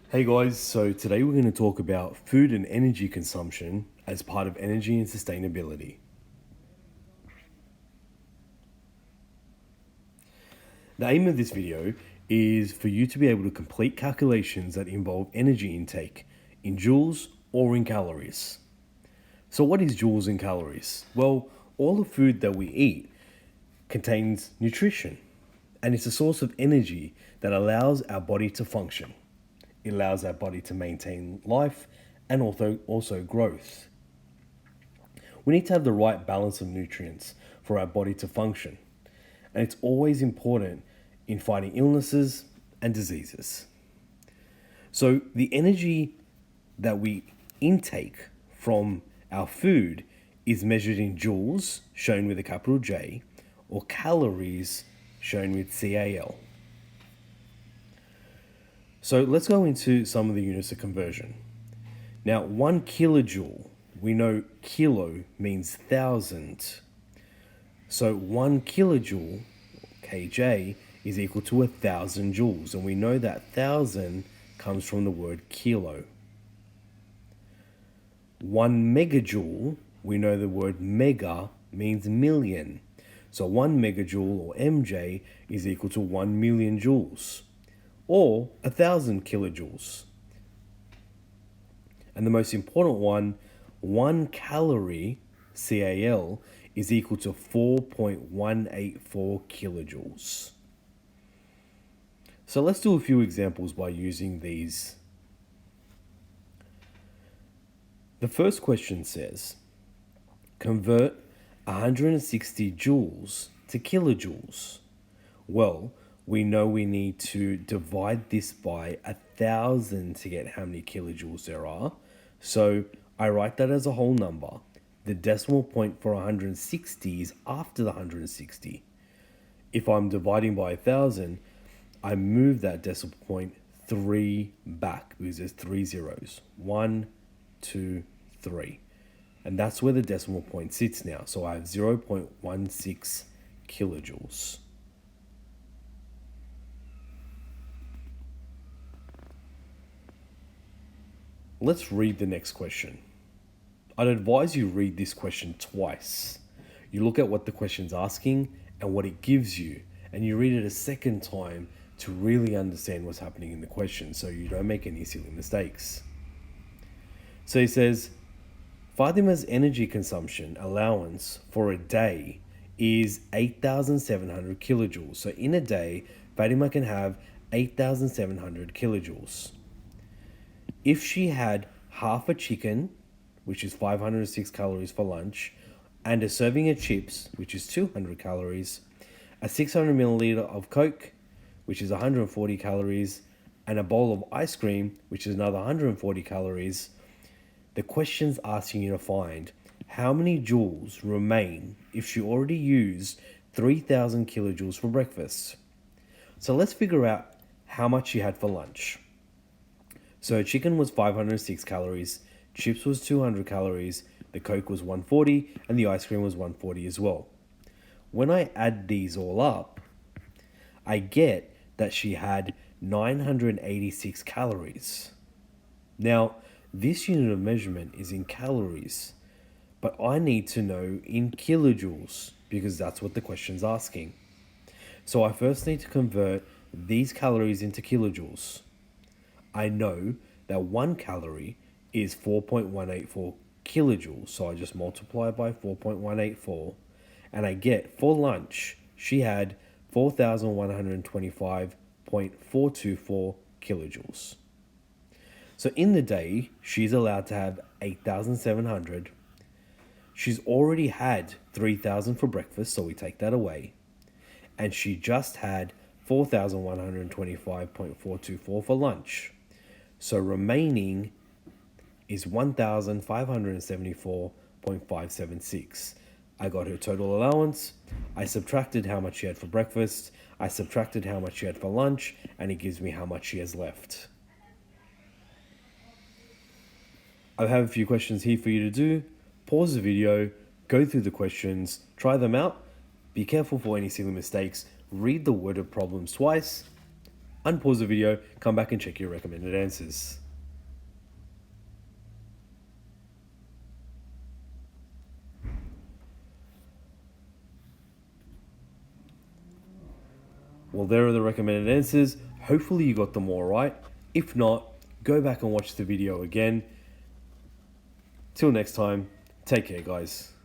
Hey guys, so today we're going to talk about food and energy consumption as part of energy and sustainability. The aim of this video is for you to be able to complete calculations that involve energy intake in joules or in calories. So, what is joules and calories? Well, all the food that we eat contains nutrition and it's a source of energy that allows our body to function. It allows our body to maintain life and also growth. We need to have the right balance of nutrients for our body to function. And it's always important in fighting illnesses and diseases. So, the energy that we intake from our food is measured in joules, shown with a capital J, or calories, shown with CAL. So, let's go into some of the units of conversion. Now, 1 kilojoule, we know kilo means thousand. So 1 kilojoule, kJ, is equal to 1,000 joules. And we know that 1,000 comes from the word kilo. 1 megajoule, we know the word mega means million. So 1 megajoule, or MJ, is equal to 1 million joules, or 1,000 kilojoules. And the most important one, 1 calorie, CAL, is equal to 4.184 kilojoules. So let's do a few examples by using these. The first question says, convert 160 joules to kilojoules. Well, we know we need to divide this by 1,000 to get how many kilojoules there are. So I write that as a whole number. The decimal point for 160 is after the 160. If I'm dividing by 1,000, I move that decimal point 3 back because there's 3 zeros. 1, 2, 3. And that's where the decimal point sits now. So I have 0.16 kilojoules. Let's read the next question. I'd advise you read this question twice. You look at what the question's asking and what it gives you, and you read it a second time to really understand what's happening in the question so you don't make any silly mistakes. So he says, Fatima's energy consumption allowance for a day is 8,700 kilojoules. So in a day, Fatima can have 8,700 kilojoules. If she had half a chicken, which is 506 calories for lunch, and a serving of chips, which is 200 calories, a 600 milliliter of Coke, which is 140 calories, and a bowl of ice cream, which is another 140 calories, the question's asking you to find how many joules remain if she already used 3,000 kilojoules for breakfast. So let's figure out how much she had for lunch. So chicken was 506 calories, chips was 200 calories, the Coke was 140, and the ice cream was 140 as well. When I add these all up, I get that she had 986 calories. Now, this unit of measurement is in calories, but I need to know in kilojoules because that's what the question's asking. So I first need to convert these calories into kilojoules. I know that 1 calorie is 4.184 kilojoules, so I just multiply by 4.184, and I get for lunch she had 4,125.424 kilojoules. So in the day, she's allowed to have 8,700. She's already had 3,000 for breakfast, so we take that away. And she just had 4,125.424 for lunch. So remaining is 1,574.576. I got her total allowance. I subtracted how much she had for breakfast. I subtracted how much she had for lunch, and it gives me how much she has left. I have a few questions here for you to do. Pause the video, go through the questions, try them out. Be careful for any silly mistakes. Read the worded problems twice. unpause the video, come back and check your recommended answers. Well, there are the recommended answers. Hopefully you got them all right. If not, go back and watch the video again. Till next time, take care, guys.